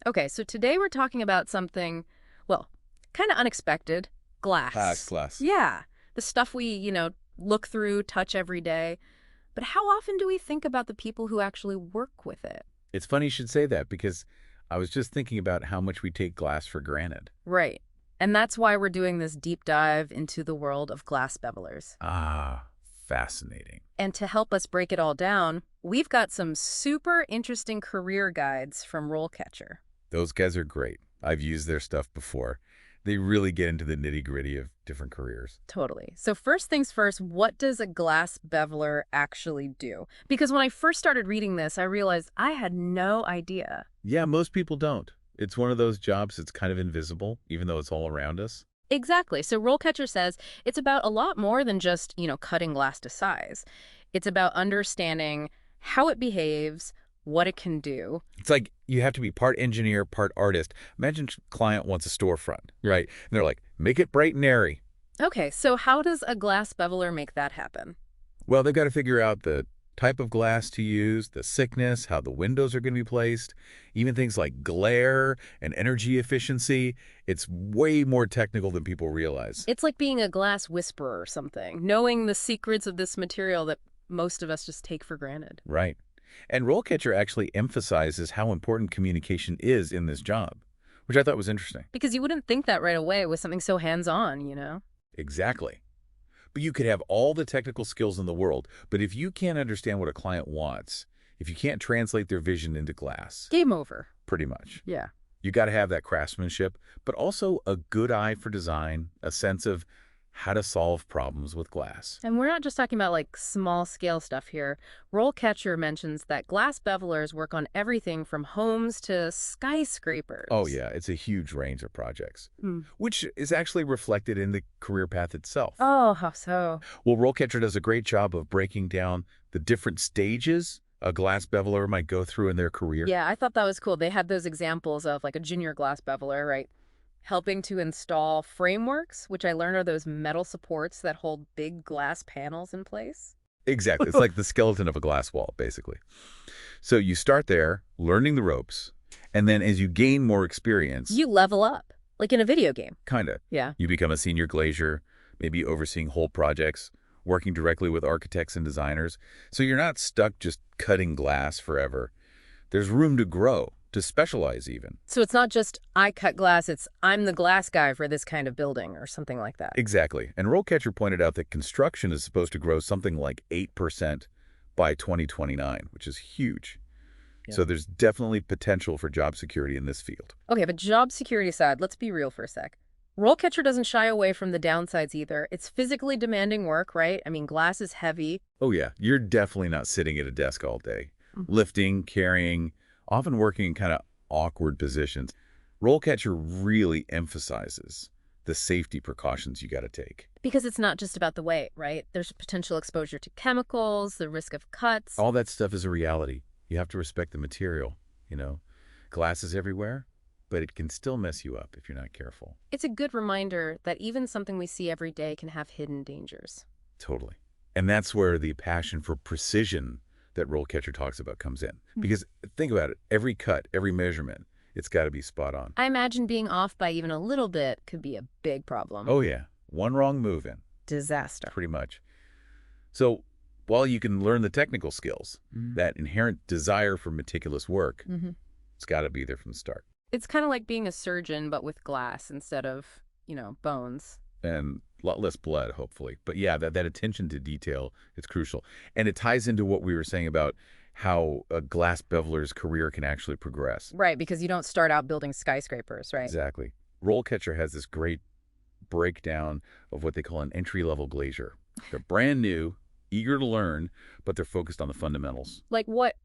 Okay, so today we're talking about something, well, kind of unexpected. Glass. Glass. Yeah, the stuff we, look through, touch every day. But how often do we think about the people who actually work with it? It's funny you should say that because I was just thinking about how much we take glass for granted. Right. And that's why we're doing this deep dive into the world of glass bevelers. Ah, fascinating. And to help us break it all down, we've got some super interesting career guides from RoleCatcher. Those guys are great. I've used their stuff before. They really get into the nitty-gritty of different careers. Totally. So first things first, what does a glass beveler actually do? Because when I first started reading this, I realized I had no idea. Yeah, most people don't. It's one of those jobs that's kind of invisible, even though it's all around us. Exactly. So RoleCatcher says it's about a lot more than just, cutting glass to size. It's about understanding how it behaves, what it can do. It's like you have to be part engineer, part artist. Imagine a client wants a storefront, right? And they're like, make it bright and airy. Okay, so how does a glass beveler make that happen? Well, they've got to figure out the type of glass to use, the thickness, how the windows are going to be placed, even things like glare and energy efficiency. It's way more technical than people realize. It's like being a glass whisperer or something, knowing the secrets of this material that most of us just take for granted. Right. And RoleCatcher actually emphasizes how important communication is in this job, which I thought was interesting. Because you wouldn't think that right away with something so hands-on. Exactly. But you could have all the technical skills in the world, but if you can't understand what a client wants, if you can't translate their vision into glass, Game over. pretty much. Yeah. You got to have that craftsmanship, but also a good eye for design, a sense of how to solve problems with glass. And we're not just talking about like small scale stuff here. RoleCatcher mentions that glass bevelers work on everything from homes to skyscrapers. Oh yeah, it's a huge range of projects, Hmm. which is actually reflected in the career path itself. Oh, how so? Well, RoleCatcher does a great job of breaking down the different stages a glass beveler might go through in their career. Yeah, I thought that was cool. They had those examples of like a junior glass beveler, right? Helping to install frameworks, which I learned are those metal supports that hold big glass panels in place. Exactly. It's like the skeleton of a glass wall, basically. So you start there, learning the ropes, and then as you gain more experience, You level up, like in a video game. kind of, Yeah. you become a senior glazier, maybe overseeing whole projects, working directly with architects and designers. So you're not stuck just cutting glass forever. There's room to grow, to specialize even. So it's not just I cut glass, it's I'm the glass guy for this kind of building or something like that. Exactly. And RoleCatcher pointed out that construction is supposed to grow something like 8% by 2029, which is huge. Yeah. So there's definitely potential for job security in this field. Okay, but job security aside, let's be real for a sec. RoleCatcher doesn't shy away from the downsides either. It's physically demanding work, right? I mean, glass is heavy. Oh yeah, you're definitely not sitting at a desk all day. Lifting, carrying, often working in kind of awkward positions. RoleCatcher really emphasizes the safety precautions you got to take. Because it's not just about the weight, right? There's potential exposure to chemicals, the risk of cuts. All that stuff is a reality. You have to respect the material, Glass is everywhere, but it can still mess you up if you're not careful. It's a good reminder that even something we see every day can have hidden dangers. Totally. And that's where the passion for precision that RoleCatcher talks about comes in. Because think about it, every cut, every measurement, it's got to be spot on. I imagine being off by even a little bit could be a big problem. Oh yeah, one wrong move in, Disaster. pretty much. So while you can learn the technical skills, that inherent desire for meticulous work, it's got to be there from the start. It's kind of like being a surgeon, but with glass instead of, bones. And a lot less blood, hopefully. But yeah, that attention to detail is crucial. And it ties into what we were saying about how a glass beveler's career can actually progress. Right, because you don't start out building skyscrapers, right? Exactly. RoleCatcher has this great breakdown of what they call an entry-level glazier. They're brand new, eager to learn, but they're focused on the fundamentals. Like what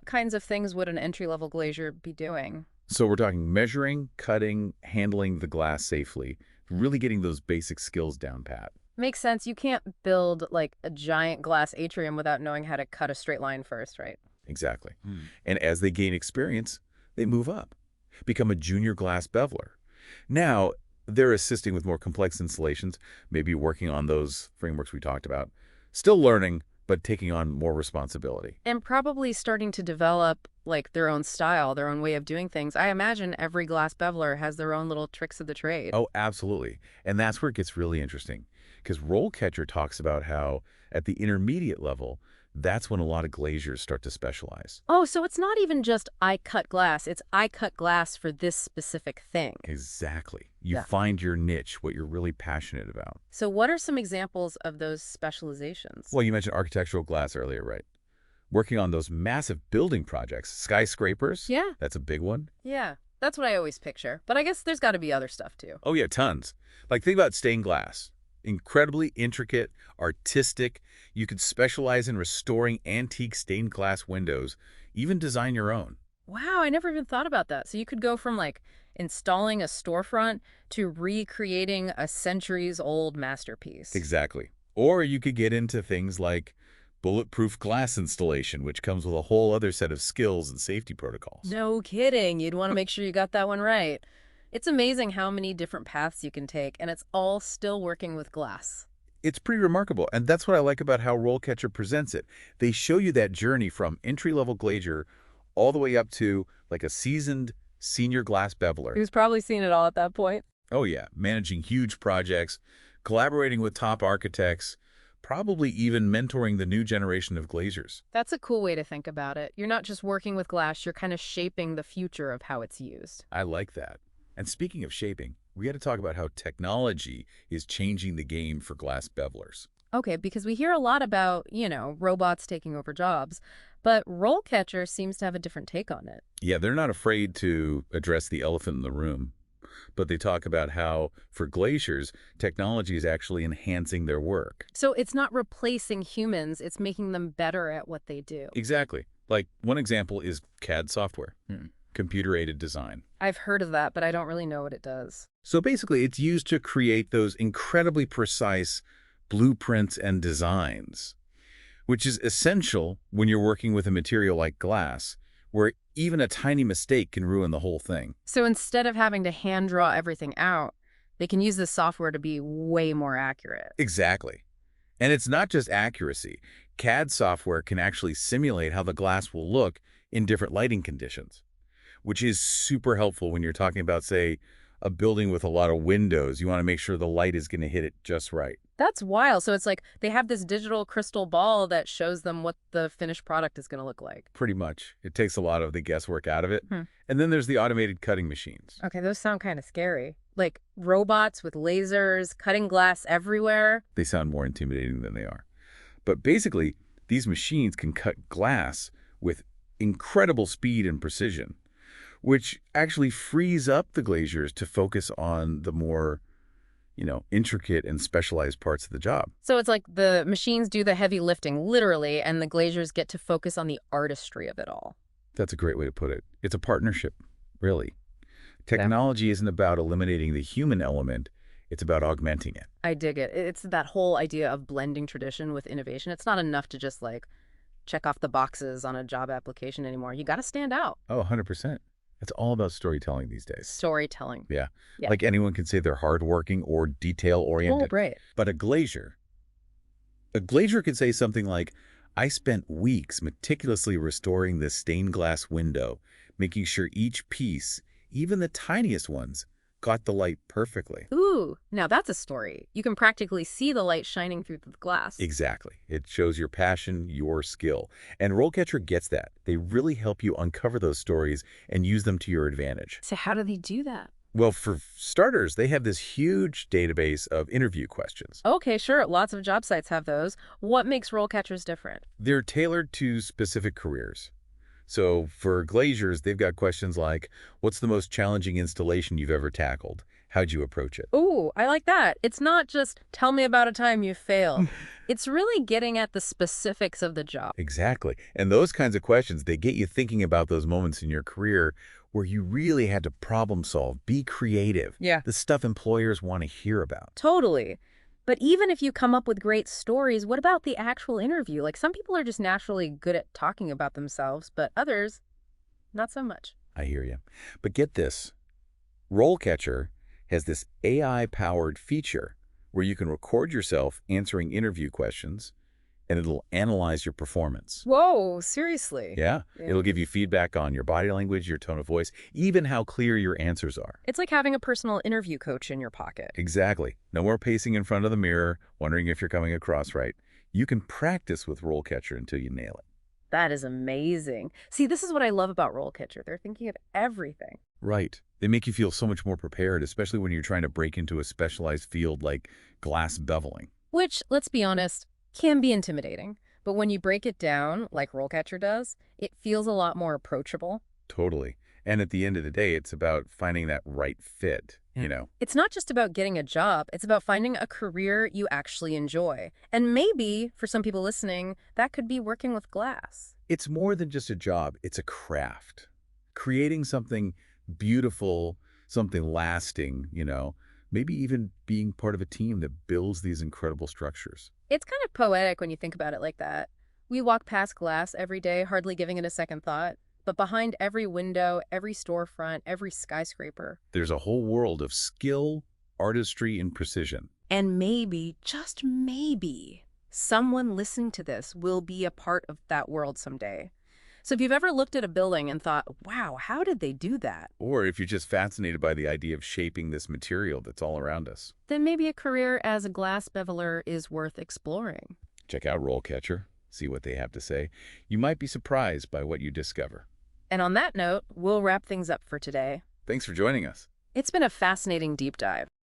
kinds of things would an entry-level glazier be doing? So we're talking measuring, cutting, handling the glass safely, really getting those basic skills down pat. Makes sense. You can't build like a giant glass atrium without knowing how to cut a straight line first, right? Exactly. And as they gain experience, they move up, become a junior glass beveler. Now, they're assisting with more complex installations, maybe working on those frameworks we talked about, still learning, but taking on more responsibility. And probably starting to develop like their own style, their own way of doing things. I imagine every glass beveler has their own little tricks of the trade. Oh, absolutely. And that's where it gets really interesting, because RoleCatcher talks about how at the intermediate level, that's when a lot of glaziers start to specialize. Oh, so it's not even just I cut glass, it's I cut glass for this specific thing. Exactly. You Yeah. find your niche, what you're really passionate about. So what are some examples of those specializations? Well, you mentioned architectural glass earlier, right? Working on those massive building projects, skyscrapers, Yeah. that's a big one. Yeah, that's what I always picture. But I guess there's got to be other stuff too. Oh yeah, tons. Like think about stained glass. Incredibly intricate, artistic. You could specialize in restoring antique stained glass windows, even design your own. Wow, I never even thought about that. So you could go from like installing a storefront to recreating a centuries-old masterpiece. Exactly. Or you could get into things like bulletproof glass installation, which comes with a whole other set of skills and safety protocols. No kidding. You'd want to make sure you got that one right. It's amazing how many different paths you can take, and it's all still working with glass. It's pretty remarkable, and that's what I like about how RoleCatcher presents it. They show you that journey from entry-level glazier all the way up to like a seasoned senior glass beveler. Who's probably seen it all at that point. Oh yeah, managing huge projects, collaborating with top architects, probably even mentoring the new generation of glaziers. That's a cool way to think about it. You're not just working with glass, you're kind of shaping the future of how it's used. I like that. And speaking of shaping, we got to talk about how technology is changing the game for glass bevelers. Okay, because we hear a lot about, robots taking over jobs, but RoleCatcher seems to have a different take on it. Yeah, they're not afraid to address the elephant in the room, but they talk about how, for glaciers, technology is actually enhancing their work. So it's not replacing humans, it's making them better at what they do. Exactly. Like, one example is CAD software, computer-aided design. I've heard of that, but I don't really know what it does. So basically, it's used to create those incredibly precise blueprints and designs, which is essential when you're working with a material like glass, where even a tiny mistake can ruin the whole thing. So instead of having to hand draw everything out, they can use this software to be way more accurate. Exactly. And it's not just accuracy. CAD software can actually simulate how the glass will look in different lighting conditions, which is super helpful when you're talking about, say, a building with a lot of windows. You want to make sure the light is going to hit it just right. That's wild. So it's like they have this digital crystal ball that shows them what the finished product is going to look like. Pretty much. It takes a lot of the guesswork out of it. Hmm. And then there's the automated cutting machines. Okay, those sound kind of scary. Like robots with lasers, cutting glass everywhere. They sound more intimidating than they are. But basically, these machines can cut glass with incredible speed and precision, which actually frees up the glaziers to focus on the more, intricate and specialized parts of the job. So it's like the machines do the heavy lifting, literally, and the glaziers get to focus on the artistry of it all. That's a great way to put it. It's a partnership, really. Technology isn't about eliminating the human element. It's about augmenting it. I dig it. It's that whole idea of blending tradition with innovation. It's not enough to just like check off the boxes on a job application anymore. You got to stand out. Oh, 100%. It's all about storytelling these days. Storytelling. Yeah. Yeah. Like anyone can say they're hardworking or detail-oriented. Oh, right. But a glazier could say something like, I spent weeks meticulously restoring this stained glass window, making sure each piece, even the tiniest ones, got the light perfectly. Ooh, now that's a story. You can practically see the light shining through the glass. Exactly. It shows your passion, your skill. And RoleCatcher gets that. They really help you uncover those stories and use them to your advantage. So how do they do that? Well, for starters, they have this huge database of interview questions. Okay, sure. Lots of job sites have those. What makes RoleCatchers different? They're tailored to specific careers. So for glaziers, they've got questions like, what's the most challenging installation you've ever tackled? How'd you approach it? Ooh, I like that. It's not just tell me about a time you failed. It's really getting at the specifics of the job. Exactly. And those kinds of questions, they get you thinking about those moments in your career where you really had to problem solve, be creative. Yeah. The stuff employers want to hear about. Totally. But even if you come up with great stories, what about the actual interview? Like some people are just naturally good at talking about themselves, but others, not so much. I hear you. But get this. RoleCatcher has this AI-powered feature where you can record yourself answering interview questions, and it'll analyze your performance. Whoa, seriously? Yeah, Yeah. it'll give you feedback on your body language, your tone of voice, even how clear your answers are. It's like having a personal interview coach in your pocket. Exactly. No more pacing in front of the mirror, wondering if you're coming across right. You can practice with RoleCatcher until you nail it. That is amazing. See, this is what I love about RoleCatcher. They're thinking of everything. Right. They make you feel so much more prepared, especially when you're trying to break into a specialized field like glass beveling. Which, let's be honest, can be intimidating. But when you break it down, like RoleCatcher does, it feels a lot more approachable. Totally. And at the end of the day, it's about finding that right fit, you know. It's not just about getting a job, it's about finding a career you actually enjoy. And maybe, for some people listening, that could be working with glass. It's more than just a job, it's a craft. Creating something beautiful, something lasting, maybe even being part of a team that builds these incredible structures. It's kind of poetic when you think about it like that. We walk past glass every day, hardly giving it a second thought. But behind every window, every storefront, every skyscraper, There's a whole world of skill, artistry, and precision. and maybe, just maybe, someone listening to this will be a part of that world someday. So if you've ever looked at a building and thought, wow, how did they do that? Or if you're just fascinated by the idea of shaping this material that's all around us, Then maybe a career as a glass beveller is worth exploring. check out RoleCatcher, see what they have to say. You might be surprised by what you discover. And on that note, we'll wrap things up for today. Thanks for joining us. It's been a fascinating deep dive.